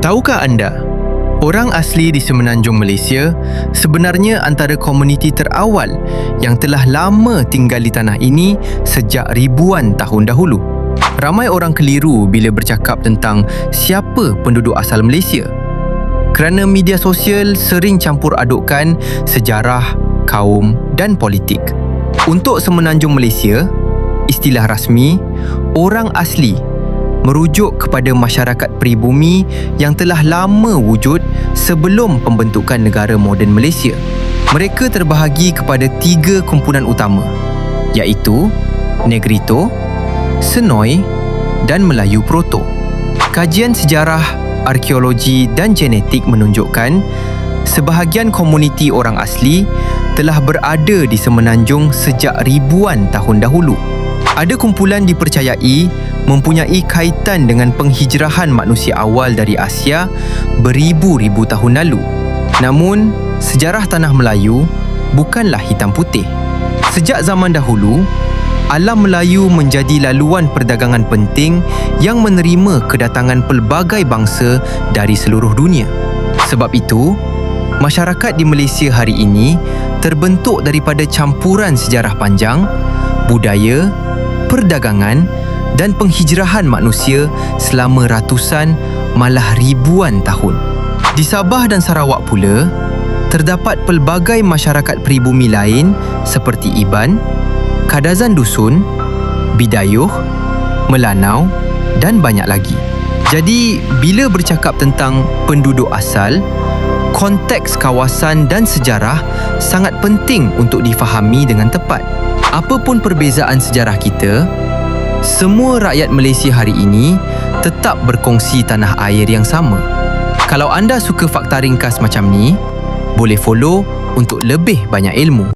Tahukah anda, orang asli di Semenanjung Malaysia sebenarnya antara komuniti terawal yang telah lama tinggal di tanah ini sejak ribuan tahun dahulu. Ramai orang keliru bila bercakap tentang siapa penduduk asal Malaysia, kerana media sosial sering campur adukkan sejarah, kaum dan politik. Untuk Semenanjung Malaysia, istilah rasmi orang asli merujuk kepada masyarakat peribumi yang telah lama wujud sebelum pembentukan negara moden Malaysia. Mereka terbahagi kepada 3 kumpulan utama, iaitu Negrito, Senoi dan Melayu Proto. Kajian sejarah, arkeologi dan genetik menunjukkan sebahagian komuniti orang asli telah berada di Semenanjung sejak ribuan tahun dahulu. Ada kumpulan dipercayai mempunyai kaitan dengan penghijrahan manusia awal dari Asia beribu-ribu tahun lalu. Namun, sejarah tanah Melayu bukanlah hitam putih. Sejak zaman dahulu, alam Melayu menjadi laluan perdagangan penting yang menerima kedatangan pelbagai bangsa dari seluruh dunia. Sebab itu, masyarakat di Malaysia hari ini terbentuk daripada campuran sejarah panjang, budaya, perdagangan dan penghijrahan manusia selama ratusan malah ribuan tahun. Di Sabah dan Sarawak pula, terdapat pelbagai masyarakat peribumi lain seperti Iban, Kadazan Dusun, Bidayuh, Melanau dan banyak lagi. Jadi, bila bercakap tentang penduduk asal, konteks kawasan dan sejarah sangat penting untuk difahami dengan tepat. Apapun perbezaan sejarah kita, semua rakyat Malaysia hari ini tetap berkongsi tanah air yang sama. Kalau anda suka fakta ringkas macam ni, boleh follow untuk lebih banyak ilmu.